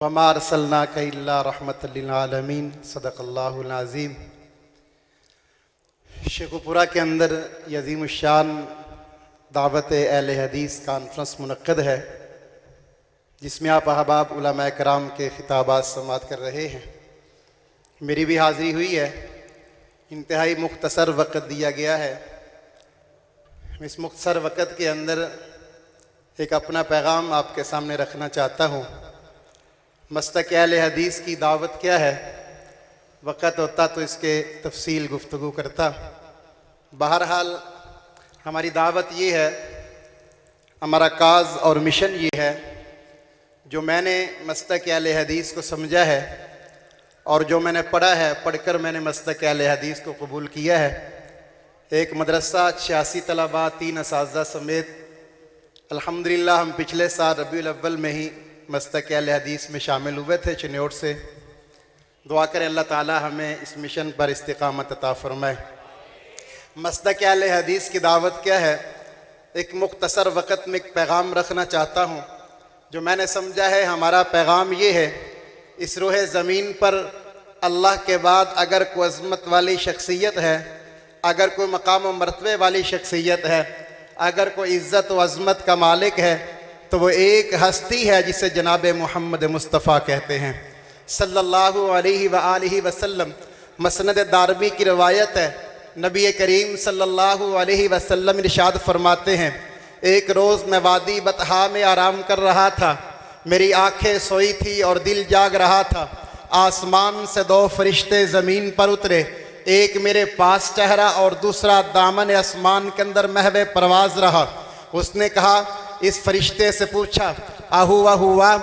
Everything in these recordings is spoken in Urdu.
وما ارسلناک الا رحمۃ للعالمین صدق اللہ العظیم۔ شیخو پورہ کے اندر یہ عظیم الشان دعوت اہل حدیث کانفرنس منعقد ہے، جس میں آپ احباب علماء کرام کے خطابات سماعت کر رہے ہیں۔ میری بھی حاضری ہوئی ہے، انتہائی مختصر وقت دیا گیا ہے۔ اس مختصر وقت کے اندر ایک اپنا پیغام آپ کے سامنے رکھنا چاہتا ہوں۔ مسلک اہل حدیث کی دعوت کیا ہے؟ وقت ہوتا تو اس کے تفصیل گفتگو کرتا۔ بہرحال ہماری دعوت یہ ہے، ہمارا کاز اور مشن یہ ہے، جو میں نے مسلک اہل حدیث کو سمجھا ہے اور جو میں نے پڑھا ہے، پڑھ کر میں نے مسلک اہل حدیث کو قبول کیا ہے۔ ایک مدرسہ، 86 طلباء، 3 اساتذہ سمیت الحمدللہ ہم پچھلے سال ربیع الاول میں ہی مسلک اہل حدیث میں شامل ہوئے تھے چنیوٹ سے۔ دعا کریں اللہ تعالی ہمیں اس مشن پر استقامت عطا فرمائے۔ مسلک اہل حدیث کی دعوت کیا ہے؟ ایک مختصر وقت میں ایک پیغام رکھنا چاہتا ہوں۔ جو میں نے سمجھا ہے، ہمارا پیغام یہ ہے، اس روح زمین پر اللہ کے بعد اگر کوئی عظمت والی شخصیت ہے، اگر کوئی مقام و مرتبے والی شخصیت ہے، اگر کوئی عزت و عظمت کا مالک ہے، تو وہ ایک ہستی ہے جسے جناب محمد مصطفیٰ کہتے ہیں صلی اللہ علیہ وآلہ وسلم۔ مسند دارمی کی روایت ہے، نبی کریم صلی اللہ علیہ وسلم ارشاد فرماتے ہیں، ایک روز میں وادی بطحا میں آرام کر رہا تھا، میری آنکھیں سوئی تھی اور دل جاگ رہا تھا۔ آسمان سے 2 فرشتے زمین پر اترے، ایک میرے پاس ٹھہرا اور دوسرا دامن آسمان کے اندر محو پرواز رہا۔ اس نے کہا، اس فرشتے سے پوچھا، ہوا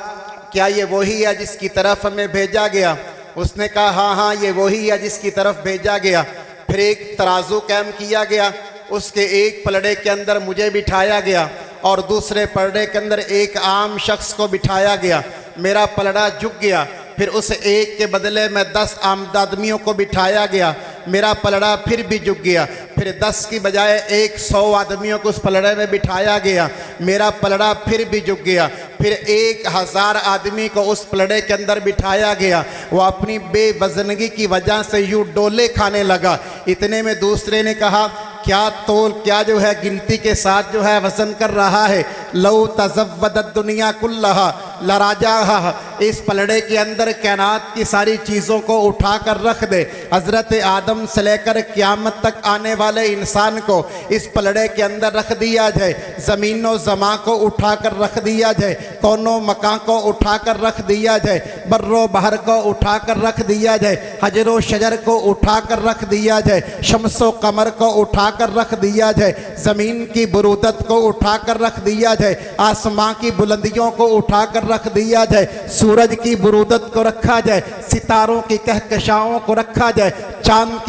کیا یہ وہی ہے جس کی طرف ہمیں بھیجا گیا؟ اس نے کہا، ہاں یہ وہی ہے جس کی طرف بھیجا گیا۔ پھر ایک ترازو قائم کیا گیا، اس کے ایک پلڑے کے اندر مجھے بٹھایا گیا اور دوسرے پلڑے کے اندر ایک عام شخص کو بٹھایا گیا۔ میرا پلڑا جھک گیا، پھر اس ایک کے بدلے میں 10 عام آدمیوں کو بٹھایا گیا، میرا پلڑا پھر بھی جھک گیا۔ پھر 10 کی بجائے 100 آدمیوں کو اس پلڑے میں بٹھایا گیا، میرا پلڑا پھر بھی جھک گیا۔ پھر 1000 آدمی کو اس پلڑے کے اندر بٹھایا گیا، وہ اپنی بے وزنگی کی وجہ سے یوں ڈولے کھانے لگا۔ اتنے میں دوسرے نے کہا، کیا جو ہے گنتی کے ساتھ جو ہے وزن کر رہا ہے؟ لو تزودت الدنیا کلہا لراجعہا، اس پلڑے کے اندر کائنات کی ساری چیزوں کو اٹھا کر رکھ دے، حضرت آدم سے لے کر قیامت تک آنے والے انسان کو اس پلڑے کے اندر رکھ دیا جائے، زمین و زمان کو اٹھا کر رکھ دیا جائے، کون و مکان کو اٹھا کر رکھ دیا جائے، بر و بحر کو اٹھا کر رکھ دیا جائے، حجر و شجر کو اٹھا کر رکھ دیا جائے، شمس و قمر کو اٹھا کر رکھ دیا جائے، زمین کی برودت کو اٹھا کر رکھ دیا جائے، آسمان کی بلندیوں کو اٹھا کر رکھ دیا جائے، سورج کی برودت کو رکھا جائے، ستاروں کی کہکشاؤں کو رکھا جائے، چاند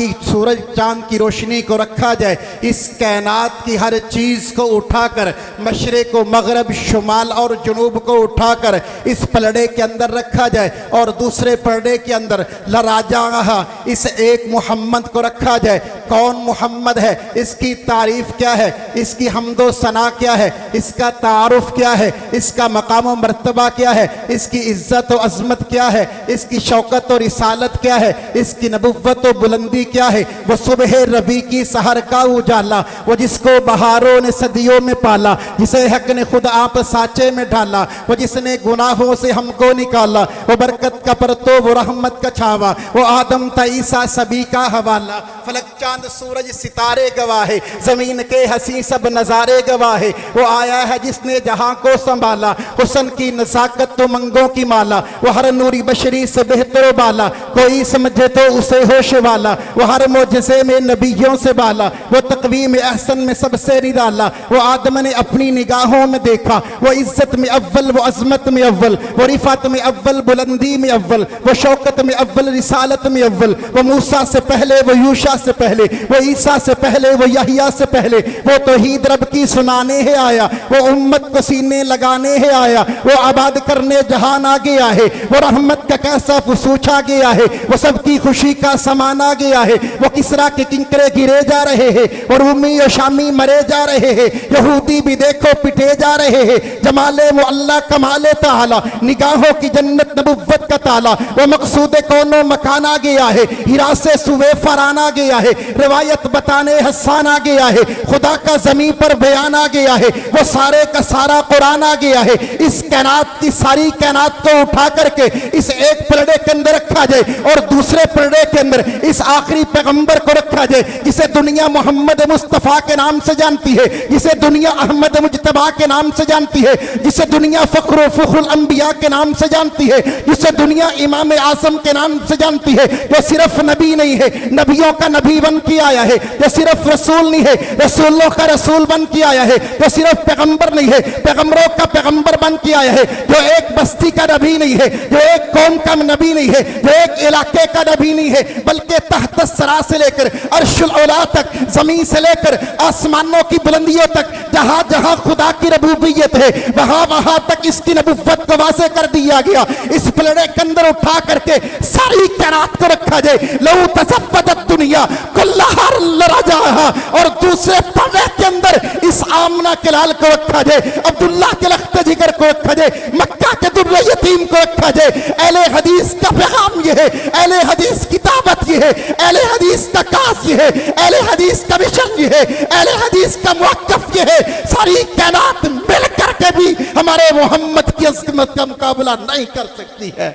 کی روشنی کو رکھا جائے، اس کائنات کی ہر چیز کو اٹھا کر مشرق و مغرب، شمال اور جنوب کو اٹھا کر اس پلڑے کے اندر رکھا جائے، اور دوسرے پلڑے کے اندر لراجعہا، اس ایک محمد کو رکھا جائے۔ کون محمد ہے؟ اس کی تعریف کیا ہے؟ اس کی حمد و ثنا کیا ہے؟ اس کا تعارف کیا ہے؟ اس کا مقام و مرتبہ کیا ہے؟ اس کی عزت و عظمت کیا ہے؟ اس کی شوکت و رسالت کیا ہے؟ اس کی نبوت و بلندی کیا ہے؟ وہ صبح ربیع کی سحر کا اجالا، وہ جس کو بہاروں نے صدیوں میں پالا، جسے حق نے خود آپ سانچے میں ڈالا، وہ جس نے گناہوں سے ہم کو نکالا، وہ برکت کا پرتو، وہ رحمت کا چھاوا، وہ آدم تا عیسیٰ سبھی کا حوالہ، فلک چاند سورج ستارے گواہ، زمین کے حسین سب نظارے گواہ، وہ آیا ہے جس نے جہاں کو سنبھالا، حسن کی نزاکت تو منگوں کی مالا، وہ ہر نوری بشری سے بہتر و بالا، کوئی سمجھے تو اسے ہوش والا، وہ ہر معجزے میں نبیوں سے بالا، وہ تقویم احسن میں سب سے نرالا، وہ آدم نے اپنی نگاہوں میں دیکھا، وہ عزت میں اول، وہ عظمت میں اول، وہ رفعت میں اول، بلندی میں اول، وہ شوکت میں اول، رسالت میں اول، وہ موسیٰ سے پہلے، وہ یوشع سے پہلے، پہلے، وہ عیسیٰ سے پہلے، وہ یحییٰ سے پہلے، وہ توحید رب کی سنانے ہے آیا، وہ امت کو سینے لگانے ہے آیا، وہ آباد کرنے جہان آ گیا ہے، وہ رحمت کا کیسا فسوچ آ گیا ہے، وہ سب کی خوشی کا سامان آ گیا ہے، وہ کسرا کے کنکرے گرے جا رہے ہیں، اور رومی و شامی مرے جا رہے ہیں، یہودی بھی دیکھو پٹے جا رہے ہیں، جمال معلیٰ کمال تعالی، نگاہوں کی جنت نبوت کا تالا، وہ مقصود کون و مکان آ گیا ہے، ہرا سے سوے فران آ گیا ہے، روایت بتانے حسان آ گیا ہے، خدا کا زمین پر بیان آ گیا ہے، وہ سارے کا سارا قرآن آ گیا ہے، اس کائنات کی ساری کائنات کو اٹھا کر کے اس ایک پلڑے کے اندر رکھا جائے، اور دوسرے پلڑے کے اندر اس آخری پیغمبر کو رکھا جائے جسے دنیا محمد مصطفیٰ کے نام سے جانتی ہے، جسے دنیا احمد مجتبیٰ کے نام سے جانتی ہے، جسے دنیا فخر و فخر الانبیاء کے نام سے جانتی ہے، جسے دنیا امام اعظم کے نام سے جانتی ہے، جو صرف نبی نہیں ہے، نبیوں کا نبی بن کے آیا ہے، جو صرف رسول نہیں ہے، رسولوں کا رسول بن کے آیا ہے، جو صرف پیغمبر نہیں ہے، پیغمبروں کا پیغمبر بن کے آیا ہے، جو ایک بستی کا نبی نہیں ہے، جو ایک قوم کا نبی نہیں ہے، جو ایک علاقے کا نبی نہیں ہے، بلکہ تحت الثری سے لے کر عرش العلا تک، زمین سے لے کر آسمانوں کی بلندیوں تک، جہاں جہاں خدا کی ربوبیت ہے وہاں وہاں تک اس کی نبوت کو واضح کر دیا گیا، اس پلڑے کے اندر اٹھا کر کے ساری کائنات کو رکھا جائے، لو تصفدت دنیا کلہا لرجعہا، اور دوسرے پلڑے کے اندر اس آمنہ کے لال کو رکھا جائے، عبداللہ کے لخت جگر کو رکھا جائے، مکہ کے در یتیم کو رکھا جائے۔ اہل حدیث کا پیغام یہ ہے، اہل حدیث کی دعوت یہ ہے، اہل حدیث کا کاس یہ ہے، اہل حدیث کا مشن یہ ہے، اہل حدیث کا موقف یہ ہے، ساری کائنات مل کر کے بھی ہمارے محمد کی عظمت کا مقابلہ نہیں کر سکتی ہے۔